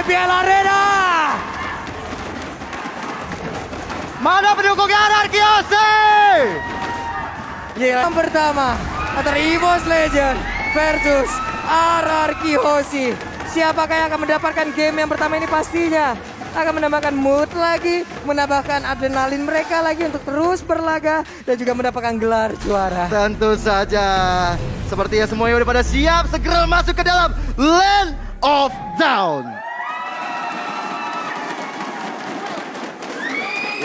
YBL Arena. Mana pendukungnya Anarki Hoshi? Yang pertama antara EVOS Legend versus RRQ Hoshi. Siapakah yang akan mendapatkan game yang pertama ini? Pastinya akan menambahkan mood lagi, menambahkan adrenalin mereka lagi untuk terus berlaga dan juga mendapatkan gelar juara. Tentu saja. Sepertinya semuanya udah pada siap segera masuk ke dalam Land of Down.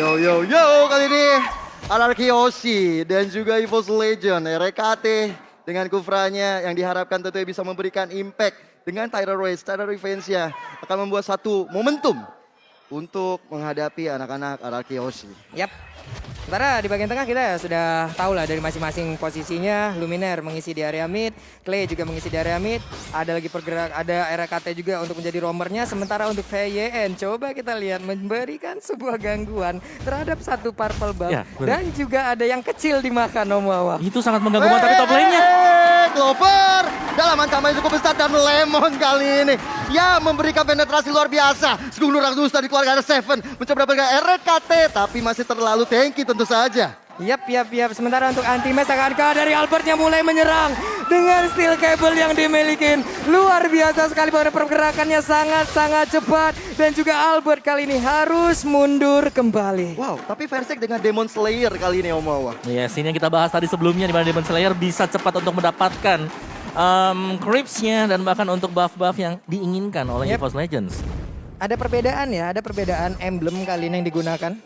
Yo, kali ini RRQ Hoshi dan juga EVOS Legend RKT dengan Kufranya yang diharapkan tentunya bisa memberikan impact dengan Title Race, Title Revenge-nya akan membuat satu momentum untuk menghadapi anak-anak RRQ Hoshi. Yap. Sementara di bagian tengah kita sudah tahu lah dari masing-masing posisinya. Luminaire mengisi di area mid, Clay juga mengisi di area mid. Ada lagi pergerak, ada RKT juga untuk menjadi roamernya. Sementara untuk VYN coba kita lihat memberikan sebuah gangguan terhadap satu purple buff. Ya, dan juga ada yang kecil dimakan Omawa. Itu sangat mengganggu banget, tapi top lane-nya. Clover dalam ancaman yang cukup besar dan Lemon kali ini ya memberikan penetrasi luar biasa. Sungguh Ragdusta dikeluarkan ada Seven mencoba dapatkan RKT tapi masih terlalu tanky tentu saja. Yap. Sementara untuk anti-match akankah dari Albert yang mulai menyerang dengan steel cable yang dimiliki. Luar biasa sekali pada pergerakannya sangat-sangat cepat. Dan juga Albert kali ini harus mundur kembali. Wow, tapi Versik dengan Demon Slayer kali ini Omawa. Yes, ini yang kita bahas tadi sebelumnya di mana Demon Slayer bisa cepat untuk mendapatkan creeps-nya dan bahkan untuk buff-buff yang diinginkan oleh EVOS Legends. Ada perbedaan ya, ada perbedaan emblem kali ini yang digunakan.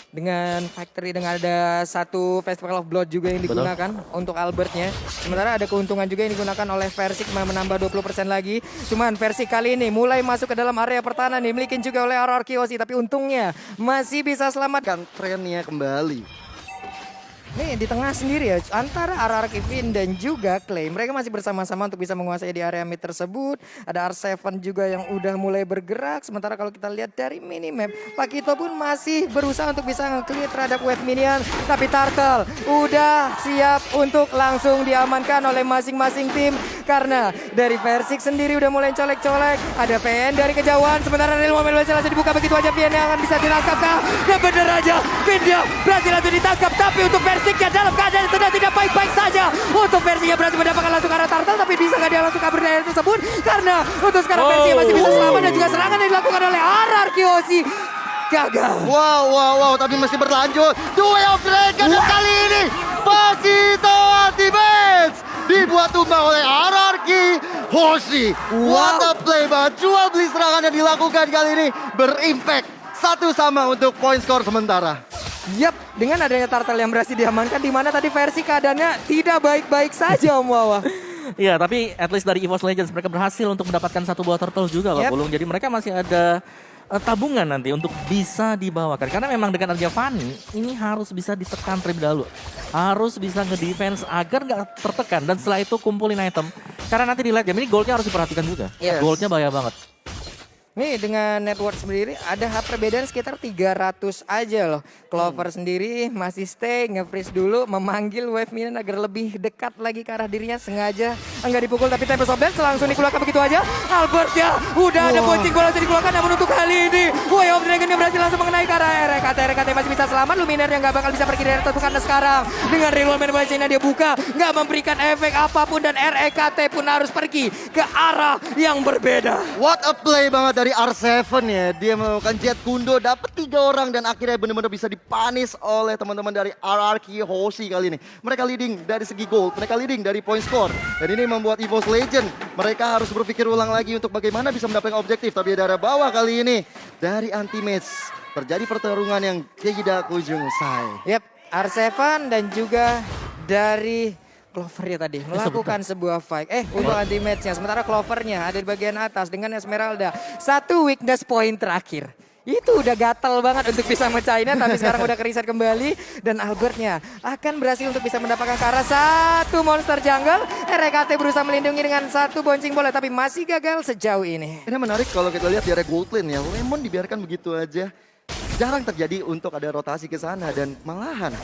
Dengan factory, dengan ada satu Festival of Blood juga yang digunakan untuk Albertnya. Sementara ada keuntungan juga yang digunakan oleh Versik menambah 20% lagi. Cuman Versik kali ini mulai masuk ke dalam area pertahanan dimiliki juga oleh RRQ Hoshi. Tapi untungnya masih bisa selamatkan. Trennya kembali. Nih di tengah sendiri ya, antara RRQ Vin dan juga Clay. Mereka masih bersama-sama untuk bisa menguasai di area mid tersebut. Ada R7 juga yang udah mulai bergerak. Sementara kalau kita lihat dari minimap, Pakito pun masih berusaha untuk bisa nge-clear terhadap wave minion. Tapi Turtle udah siap untuk langsung diamankan oleh masing-masing tim. Karena dari Versik sendiri udah mulai colek-colek. Ada PN dari kejauhan. Sementara dari momen langsung dibuka begitu aja. PN yang akan bisa ditangkapkah? Dan bener aja, Vin dia berhasil langsung ditangkap. Tapi untuk Versiknya dalam keadaan sedang tidak baik-baik saja. Untuk Versinya berhasil mendapatkan langsung ke arah Turtle. Tapi bisa gak dia langsung kabur dari area tersebut? Karena untuk sekarang Versinya masih bisa selamat. Dan juga serangan yang dilakukan oleh RRQ Hoshi gagal. Wow, tapi masih berlanjut. Duel of Dragon dan kali ini Pakito Ultimates dibuat tumbang oleh RRQ Hoshi. What a play banget. Jual beli serangan yang dilakukan kali ini berimpact. Satu sama untuk point score sementara. Yap, dengan adanya Turtle yang berhasil diamankan, di mana tadi versi keadaannya tidak baik-baik saja Om Wawa. Iya, tapi at least dari EVOS Legends mereka berhasil untuk mendapatkan satu buah turtle juga loh, Pulung. Jadi mereka masih ada tabungan nanti untuk bisa dibawakan. Karena memang dengan adanya Fanny, ini harus bisa ditekan terlebih dahulu. Harus bisa nge-defense agar nggak tertekan. Dan setelah itu kumpulin item. Karena nanti di late game ini goldnya harus diperhatikan juga. Yes. Goldnya bahaya banget. Nih dengan network sendiri ada perbedaan sekitar 300 aja loh. Clover sendiri masih stay, nge-freeze dulu, memanggil wave minion agar lebih dekat lagi ke arah dirinya. Sengaja enggak dipukul tapi Tempest of Dance langsung dikeluarkan begitu aja. Albert ya udah ada boncing bola yang dikeluarkan, namun untuk kali ini Way of Dragon yang berhasil langsung mengenai ke arah RKT. RKT masih bisa selamat, Luminaire yang gak bakal bisa pergi dari tersebut karena sekarang dengan rerollman Blazina dia buka, gak memberikan efek apapun dan RKT pun harus pergi ke arah yang berbeda. What a play banget dari R7 ya. Dia melakukan jet kundo, dapat 3 orang dan akhirnya benar-benar bisa dipanis oleh teman-teman dari RRQ Hoshi kali ini. Mereka leading dari segi gold, mereka leading dari point score. Dan ini membuat EVOS Legend mereka harus berpikir ulang lagi untuk bagaimana bisa mendapatkan objektif. Tapi dari bawah kali ini dari anti-match terjadi pertarungan yang tidak kunjung usai. Yap, R7 dan juga dari Clover ya tadi melakukan sebuah fight. Untuk anti matchnya. Sementara Clovernya ada di bagian atas dengan Esmeralda. Satu weakness point terakhir. Itu udah gatel banget untuk bisa mecahinnya, tapi sekarang udah ke-reset kembali. Dan Albertnya akan berhasil untuk bisa mendapatkan ke arah satu monster jungle. RKT berusaha melindungi dengan satu boncing bola, tapi masih gagal sejauh ini. Ini menarik kalau kita lihat di area gold lane ya. Lemon dibiarkan begitu aja. Jarang terjadi untuk ada rotasi ke sana dan malahan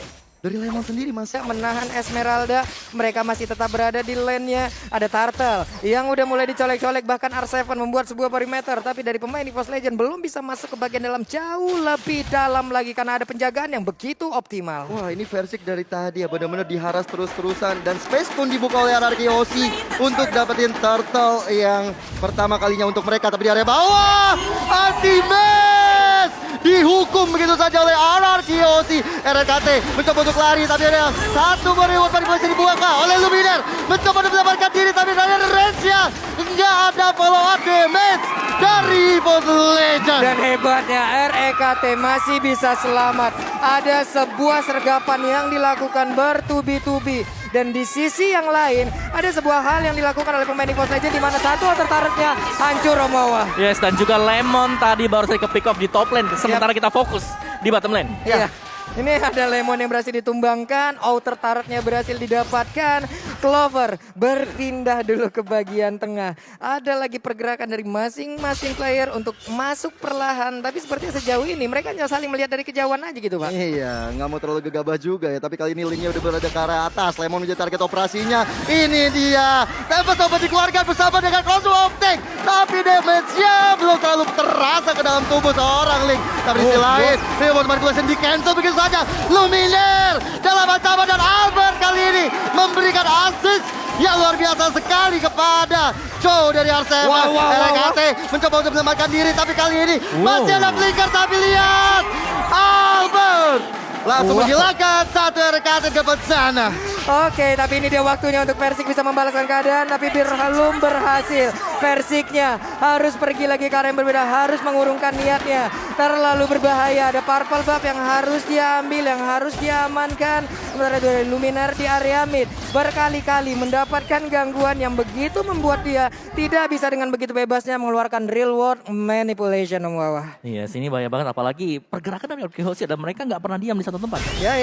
dari Lemon sendiri Mas. Menahan Esmeralda, mereka masih tetap berada di lane-nya. Ada Turtle yang udah mulai dicolek-colek, bahkan R7 membuat sebuah perimeter, tapi dari pemain EVOS Legend belum bisa masuk ke bagian dalam, jauh lebih dalam lagi karena ada penjagaan yang begitu optimal. Wah, ini Versik dari tadi ya benar-benar diharas terus-terusan dan space pun dibuka oleh RRQ Hoshi untuk dapetin turtle yang pertama kalinya untuk mereka, tapi di area bawah Ultimate dihukum begitu saja oleh RRQ Hoshi. RRKT mencoba untuk lari tapi ada satu reward manipulasi dibuka oleh Luminer, mencoba untuk mendapatkan diri tapi dari range-nya nggak ada follow up damage dari EVOS Legend. Dan hebatnya REKT masih bisa selamat. Ada sebuah sergapan yang dilakukan bertubi-tubi. Dan di sisi yang lain ada sebuah hal yang dilakukan oleh pemain EVOS Legend di mana satu turretnya hancur Romawa. Yes, dan juga Lemon tadi baru saja ke pick off di top lane. Sementara kita fokus di bottom lane. Iya. Ini ada Lemon yang berhasil ditumbangkan, outer turretnya berhasil didapatkan. Clover berpindah dulu ke bagian tengah. Ada lagi pergerakan dari masing-masing player untuk masuk perlahan. Tapi sepertinya sejauh ini mereka hanya saling melihat dari kejauhan aja gitu Pak. Iya, nggak mau terlalu gegabah juga ya. Tapi kali ini linknya udah berada ke arah atas. Lemon menjadi target operasinya. Ini dia. Tempest Open dikeluarkan bersama dengan Crossbow Optic. Tapi damage-nya belum terlalu terasa ke dalam tubuh seorang Link. Tapi di sisi lain, Reward Manipulation di cancel begitu saja. Luminer dalam ancaman dan Albert kali ini memberikan assist yang luar biasa sekali kepada Joe dari R7. RKT mencoba untuk menyelamatkan diri tapi kali ini masih ada Blinker, tapi lihat Albert langsung menghilangkan satu RKT dapat sana. Oke, tapi ini dia waktunya untuk Versik bisa membalaskan keadaan, tapi belum berhasil. Versiknya harus pergi lagi ke arah yang berbeda, harus mengurungkan niatnya. Terlalu berbahaya, ada purple buff yang harus diambil, yang harus diamankan. Sementara dari Luminar di area mid berkali-kali mendapatkan gangguan yang begitu membuat dia tidak bisa dengan begitu bebasnya mengeluarkan real world manipulation Om Wawa. Iya, sini bahaya banget. Apalagi pergerakan dari RRQ Hoshi dan mereka nggak pernah diam di satu tempat. Ya,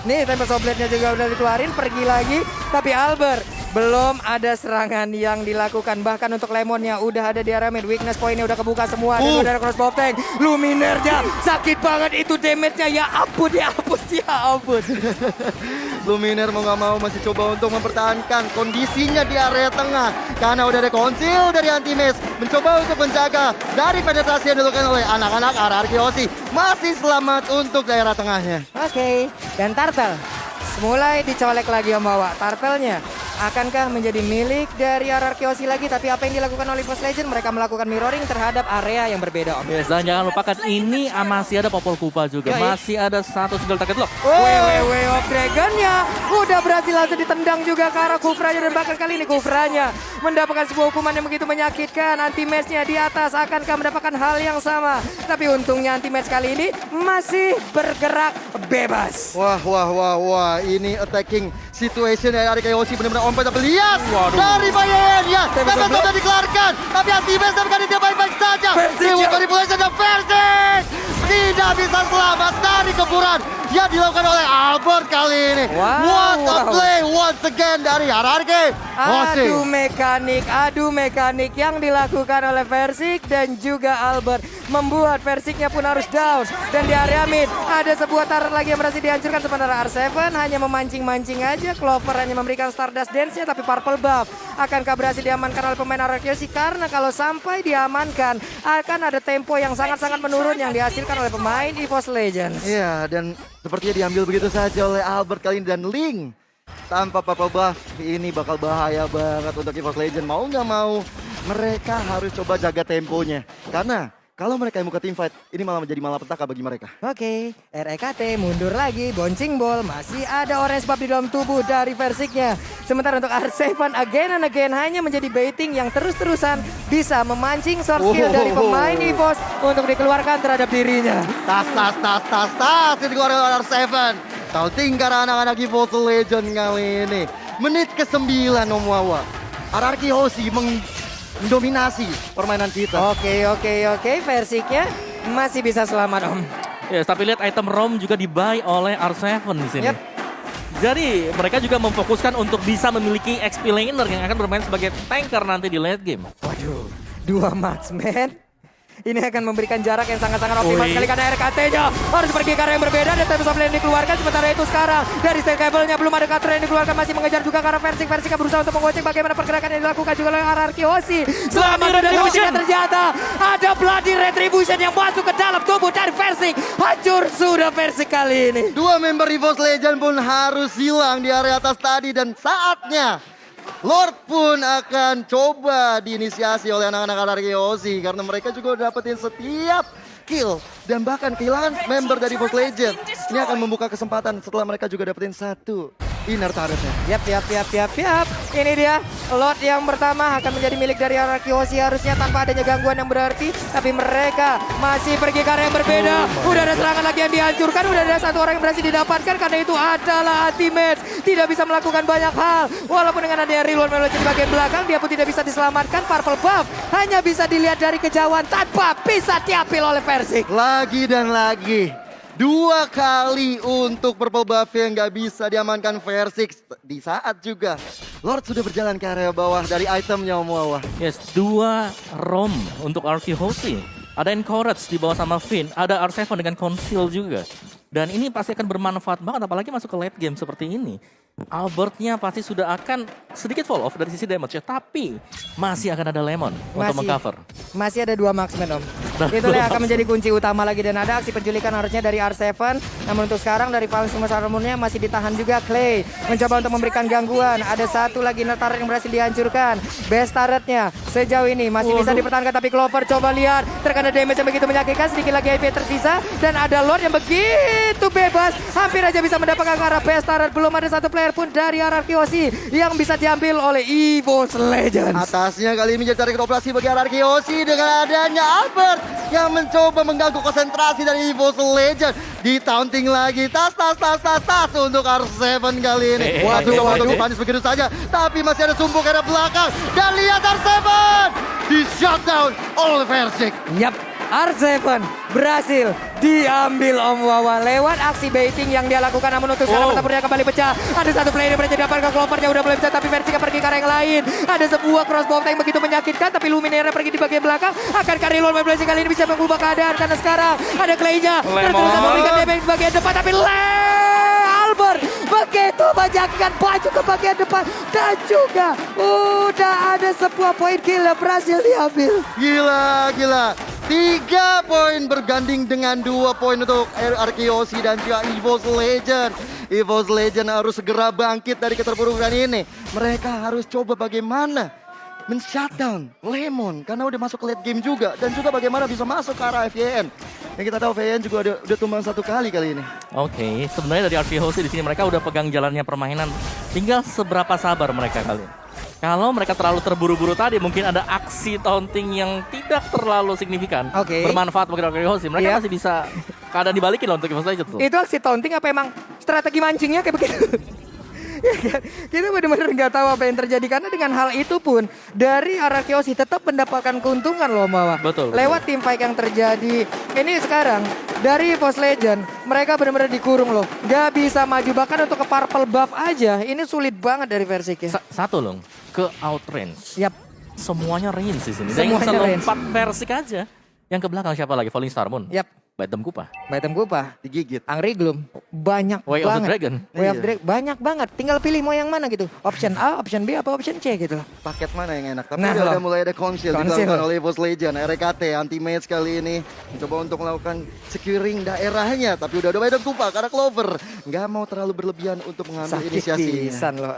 nih Tempest Blade-nya juga udah dikeluarin, pergi lagi. Tapi Albert belum ada serangan yang dilakukan. Bahkan untuk Lemonnya udah ada di area mid. Weakness point-nya udah kebuka semua. Dan udah ada crossbow tank. Luminernya sakit banget itu damage-nya. Ya ampun, ya ampun, ya ampun. Luminer mau nggak mau masih coba untuk mempertahankan kondisinya di area tengah. Karena udah ada konsil dari Antimes. Mencoba untuk menjaga dari penetrasi yang dilakukan oleh anak-anak RRQ Hoshi. Masih selamat untuk daerah tengahnya. Oke, dan Turtle mulai dicolek lagi Om Wawa. Turtle-nya akankah menjadi milik dari RRQ Hoshi lagi? Tapi apa yang dilakukan oleh EVOS Legend? Mereka melakukan mirroring terhadap area yang berbeda Om. Yes, dan jangan lupakan ini masih ada Popol Kupa juga. Masih ada satu single target lock. Way of Dragon-nya udah berhasil langsung ditendang juga ke arah Kufranya. Dan bahkan kali ini Kufranya mendapatkan sebuah hukuman yang begitu menyakitkan. Anti-match-nya di atas akankah mendapatkan hal yang sama? Tapi untungnya anti-match kali ini masih bergerak bebas. Wah, ini attacking situation dari RRQ Hoshi benar-benar on point. Tapi lihat dari Bayennya, Tempest sudah dikeluarkan. Tapi Antimes tapi dia baik-baik saja. Reward Manipulation dan Versik tidak bisa selamat dari gempuran yang dilakukan oleh Albert kali ini. What a play once again dari RRQ Hoshi. Adu mekanik yang dilakukan oleh Versik dan juga Albert membuat Versiknya pun harus down. Dan di area mid ada sebuah turret lagi yang berhasil dihancurkan, sementara R7 hanya memancing-mancing aja. Clover hanya memberikan Stardust Dance-nya, tapi Purple Buff akankah berhasil diamankan oleh pemain RRQ Hoshi? Karena kalau sampai diamankan akan ada tempo yang sangat-sangat menurun yang dihasilkan oleh pemain EVOS Legends. Iya, dan sepertinya diambil begitu saja oleh Albert kali ini. Dan Link tanpa Purple Buff ini bakal bahaya banget untuk EVOS Legends. Mau nggak mau mereka harus coba jaga temponya. Karena kalau mereka yang buka team fight, ini malah menjadi malapetaka bagi mereka. Oke, REKT mundur lagi, bouncing ball, masih ada orange buff di dalam tubuh dari Versiknya. Sementara untuk R7 again and again hanya menjadi baiting yang terus-terusan bisa memancing short skill dari pemain EVOS untuk dikeluarkan terhadap dirinya. Tas, ini dikeluarkan oleh R7. Tahu tingkar anak-anak EVOS Legend kali ini. Menit ke-9 Om Wawa. RRQ Hoshi mendominasi permainan kita. Oke. Versiknya masih bisa selamat Om. Yes, tapi lihat item ROM juga dibuy oleh R7 di sini. Yep. Jadi mereka juga memfokuskan untuk bisa memiliki XP laner yang akan bermain sebagai tanker nanti di late game. Waduh, 2 marksman Ini akan memberikan jarak yang sangat-sangat optimal sekali karena RKT-nya harus pergi ke arah yang berbeda dan time of lane dikeluarkan. Sementara itu sekarang dari stake cable-nya belum ada cutter yang dikeluarkan, masih mengejar juga karena Versing yang berusaha untuk mengocek bagaimana pergerakan yang dilakukan juga oleh RRQ Hoshi. Selama dan tidak ternyata ada Bloody Retribution yang masuk ke dalam tubuh dari Versing. Hancur sudah Versing kali ini. Dua member EVOS Legend pun harus hilang di area atas tadi dan saatnya Lord pun akan coba diinisiasi oleh anak-anak RRQ Hoshi karena mereka juga udah dapetin setiap kill dan bahkan kehilangan member dari EVOS Legend. Ini akan membuka kesempatan setelah mereka juga dapetin satu inner turretnya. Yap. Ini dia Lord yang pertama akan menjadi milik dari RRQ Hoshi harusnya tanpa adanya gangguan yang berarti. Tapi mereka masih pergi ke arah yang berbeda. Udah ada serangan lagi yang dihancurkan. Udah ada satu orang yang berhasil didapatkan karena itu adalah ultimate. Tidak bisa melakukan banyak hal. Walaupun dengan adanya reload melocot di bagian belakang dia pun tidak bisa diselamatkan. Purple buff hanya bisa dilihat dari kejauhan tanpa bisa diambil oleh Versing. Lagi dan lagi. Dua kali untuk purple buff yang nggak bisa diamankan Versing di saat juga Lord sudah berjalan ke area bawah dari itemnya Om Wawa. Yes, 2 ROM untuk RRQ Hoshi. Ada Encourage di bawah sama Finn, ada R7 dengan Conceal juga. Dan ini pasti akan bermanfaat banget apalagi masuk ke late game seperti ini. Albertnya pasti sudah akan sedikit fall off dari sisi damage ya, tapi masih akan ada Lemon untuk mengcover. Masih ada 2 marksman Om. Itulah yang akan menjadi kunci utama lagi dan ada aksi penculikan harusnya dari R7. Namun untuk sekarang dari Valence Armornya masih ditahan juga Clay. Mencoba untuk memberikan gangguan. Ada satu lagi turret yang berhasil dihancurkan. Best turretnya sejauh ini masih bisa dipertahankan tapi Clover coba lihat terkena damage yang begitu menyakitkan. Sedikit lagi HP tersisa dan ada Lord yang begitu bebas. Hampir aja bisa mendapatkan ke arah best turret. Belum ada satu player pun dari RRQ Hoshi yang bisa diambil oleh EVOS Legends. Atasnya kali ini jadi tarik operasi bagi RRQ Hoshi dengan adanya Albert yang mencoba mengganggu konsentrasi dari EVOS Legends. Di taunting lagi, tas untuk R7 kali ini. Waduh, panis begitu saja. Tapi masih ada sumpuk ke arah belakang. Dan lihat R7 di shutdown oleh Versing. Yap, R7 berhasil diambil Om Wawa lewat aksi baiting yang dia lakukan. Namun untuk sekarang pertempurannya kembali pecah. Ada satu player yang berhasil didapatkan, Clovernya udah mulai bisa tapi Versing pergi ke arah yang lain. Ada sebuah crossbow yang begitu menyakitkan tapi Luminaire pergi di bagian belakang. Akankah reload Versing kali ini bisa mengubah keadaan karena sekarang ada Clay-nya terus memberikan damage di bagian depan tapi Albert begitu menyaksikan baju ke bagian depan dan juga udah ada sebuah poin kill yang berhasil diambil. Gila. 3 poin berganding dengan 2 poin untuk RRQ Hoshi dan juga EVOS Legend. EVOS Legend harus segera bangkit dari keterpurukan ini. Mereka harus coba bagaimana men-shutdown Lemon karena udah masuk ke late game juga. Dan juga bagaimana bisa masuk ke arah FYN. Yang kita tahu FYN juga udah tumbang 1 kali ini. Oke, sebenarnya dari RRQ Hoshi di sini mereka udah pegang jalannya permainan. Tinggal seberapa sabar mereka kali ini. Kalau mereka terlalu terburu-buru tadi mungkin ada aksi taunting yang tidak terlalu signifikan. Bermanfaat bagi RRQ Hoshi. Mereka masih bisa keadaan dibalikin loh untuk EVOS Legends tuh. Itu aksi taunting apa emang strategi mancingnya kayak begitu? Kita benar-benar nggak tahu apa yang terjadi karena dengan hal itu pun dari RRQ Hoshi tetap mendapatkan keuntungan loh Mawa. Betul. Lewat team fight yang terjadi ini sekarang dari EVOS Legend mereka benar-benar dikurung loh. Gak bisa maju bahkan untuk ke purple buff aja ini sulit banget dari Versing ya. Satu loh ke outrange. Yap. Semuanya range di sini. Semuanya yang range. lompat Versing aja. Yang ke belakang siapa lagi? Falling Star Moon. Yap. Baitem Kupa. Baitem Kupa. Digigit. Angry Gloom. Banyak Way of the banget. Dragon. Way of the Dragon. Banyak banget. Tinggal pilih mau yang mana gitu. Option A, option B, apa option C gitu. Paket mana yang enak? Tapi Nah, udah loh. mulai ada Conceal dilakukan oleh EVOS Legend. RKT anti-match kali ini mencoba untuk melakukan securing daerahnya. Tapi udah ada Baitem Kupa karena Clover nggak mau terlalu berlebihan untuk mengambil Sakit inisiasinya. pisan loh.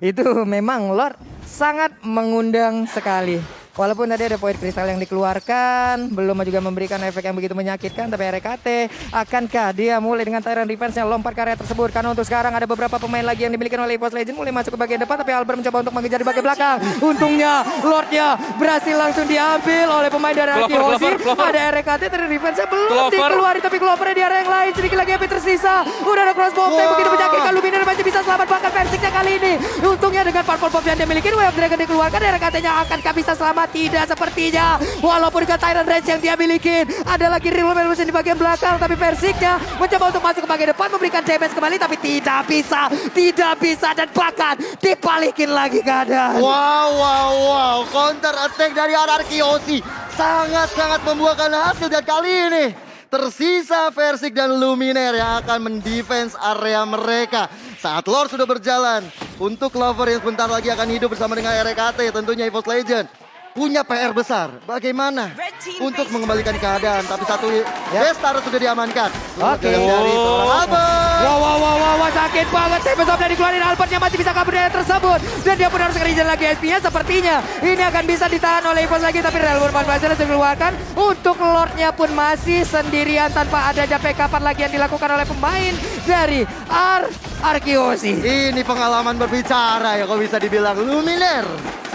Itu memang Lord sangat mengundang sekali. Walaupun tadi ada poin kristal yang dikeluarkan, belum juga memberikan efek yang begitu menyakitkan, tapi RKT akankah dia mulai dengan Tyrant defense-nya lompat ke area tersebut? Karena untuk sekarang ada beberapa pemain lagi yang dimiliki oleh EVOS Legend mulai masuk ke bagian depan, tapi Albert mencoba untuk mengejar di bagian belakang. Untungnya Lordnya berhasil langsung diambil oleh pemain dari RRQ Hoshi. Ada RKT Tyrant defense-nya belum dikeluarin, tapi Clover di area yang lain sedikit lagi HP tersisa. Udah ada crossbow yang begitu menyakitkan, Luminaire masih bisa selamat bahkan Versingnya kali ini. Untungnya dengan purple buff yang dia miliki, Way of Dragon dikeluarkan, RKT-nya akankah bisa selamat? apa? Tidak sepertinya. Walaupun ke Tyrant Rage yang dia miliki. Ada lagi Real Evolution di bagian belakang. Tapi Versiknya mencoba untuk masuk ke bagian depan. Memberikan damage kembali. Tapi tidak bisa. Tidak bisa. Dan bahkan dibalikin lagi keadaan. Wow. Counter attack dari RRQ Hoshi sangat-sangat membuahkan hasil. Dan kali ini tersisa Versik dan Luminaire yang akan mendefense area mereka. Saat Lord sudah berjalan untuk Lover yang sebentar lagi akan hidup bersama dengan RKT tentunya EVOS Legend. Punya PR besar, bagaimana untuk mengembalikan keadaan. Tapi satu Bestar sudah diamankan. Oke. Dari seorang Albert. Wow, sakit banget. Tempest of Blade dikeluarin, Albertnya masih bisa kabur dari tersebut. Dan dia pun harus ke-regen lagi SP-nya. Sepertinya ini akan bisa ditahan oleh EVOS lagi. Tapi Realm Manipulation sudah dikeluarkan. Untuk Lordnya pun masih sendirian tanpa ada JP kapan lagi yang dilakukan oleh pemain dari RRQ Hoshi. Ini pengalaman berbicara ya, kok bisa dibilang. Luminaire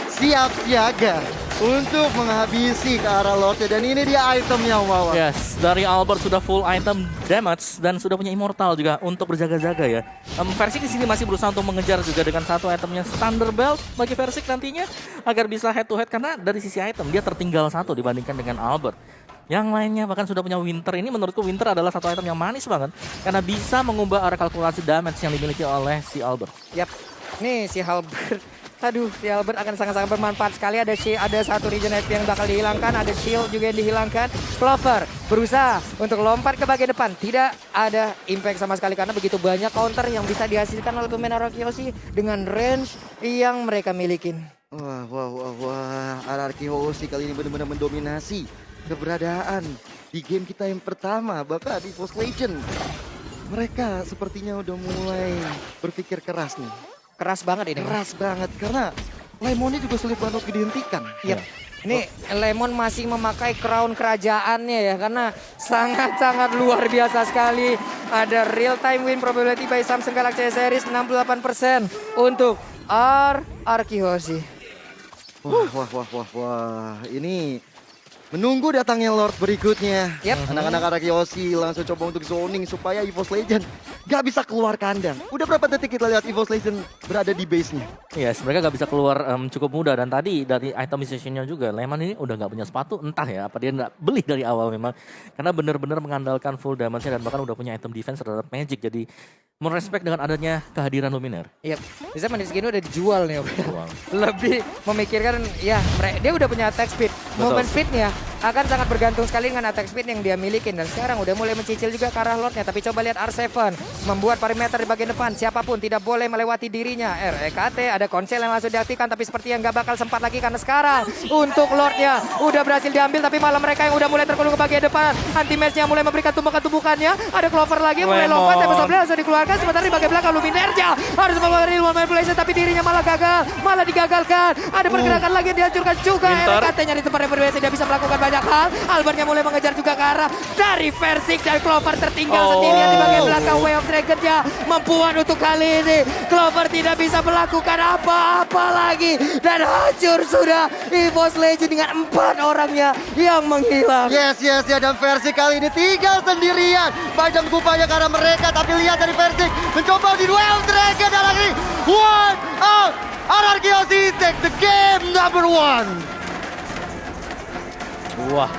siap siaga untuk menghabisi ke arah Lordnya. Dan ini dia itemnya, Wawan. Yes, dari Albert sudah full item damage dan sudah punya immortal juga untuk berjaga-jaga ya. Versik di sini masih berusaha untuk mengejar juga dengan satu itemnya Thunder Belt bagi Versik nantinya agar bisa head to head, karena dari sisi item dia tertinggal satu dibandingkan dengan Albert. Yang lainnya bahkan sudah punya Winter. Ini menurutku Winter adalah satu item yang manis banget karena bisa mengubah arah kalkulasi damage yang dimiliki oleh si Albert. Yap, nih si Albert. Aduh, si Albert akan sangat-sangat bermanfaat sekali. Ada satu regen HP yang bakal dihilangkan, ada shield juga yang dihilangkan. Clover berusaha untuk lompat ke bagian depan. Tidak ada impact sama sekali karena begitu banyak counter yang bisa dihasilkan oleh pemain RRQ Hoshi dengan range yang mereka milikin. Wah. RRQ Hoshi kali ini benar-benar mendominasi keberadaan di game kita yang pertama, bahkan di EVOS Legend. Mereka sepertinya udah mulai berpikir keras nih. Keras banget ini. Keras banget karena Lemonnya juga sulit banget dihentikan. Yep. Ini Lemon masih memakai crown kerajaannya ya, karena sangat-sangat luar biasa sekali. Ada real time win probability by Samsung Galaxy S Series 68% untuk RRQ Hoshi. Wah. Ini menunggu datangnya Lord berikutnya. Yep. Anak-anak RRQ Hoshi langsung coba untuk zoning supaya EVOS Legend gak bisa keluar kandang. Udah berapa detik kita lihat EVOS Legend berada di base-nya? Yes, mereka gak bisa keluar cukup mudah. Dan tadi dari itemization-nya juga, Lemon ini udah gak punya sepatu. Entah ya, apa dia gak beli dari awal memang. Karena benar-benar mengandalkan full damage-nya dan bahkan udah punya item defense terhadap Magic. Jadi merespek dengan adanya kehadiran Luminaire. Yep. Bisa menit segini udah dijual nih. Wow. Lebih memikirkan, ya dia udah punya attack speed. Movement speednya akan sangat bergantung sekali dengan attack speed yang dia miliki. Dan sekarang udah mulai mencicil juga ke arah Lordnya. Tapi coba lihat R7 membuat perimeter di bagian depan. Siapapun tidak boleh melewati dirinya. RKT ada konsel yang langsung diaktifkan. Tapi seperti yang gak bakal sempat lagi karena sekarang untuk Lordnya udah berhasil diambil. Tapi malah mereka yang udah mulai terkulung ke bagian depan. Anti-matchnya mulai memberikan tumbukan-tumbukannya. Ada Clover lagi mulai lompat. Tapi sebelumnya langsung dikeluarkan. Sementara di bagian belakang Luminaire harus mengeluarkan Real Manipulation. Tapi dirinya malah gagal. Malah digagalkan. Ada pergerakan lagi yang dihancurkan juga. RKT-nya di tempat yang berbeda tidak bisa melakukan banyak hal. Albertnya mulai mengejar juga ke arah dari Versik. Dan Clover tertinggal sendirian di bagian belakang. Way of Dragon-nya membuat untuk kali ini Clover tidak bisa melakukan apa-apa lagi. Dan hancur sudah EVOS Legend dengan 4 orangnya yang menghilang. Yes. Dan Versik kali ini tinggal sendirian. Panjang gupanya karena mereka. Tapi lihat dari Versik mencoba di duel Dragon. Dan lagi one out. RRQ Hoshi take the game number 1. Wah,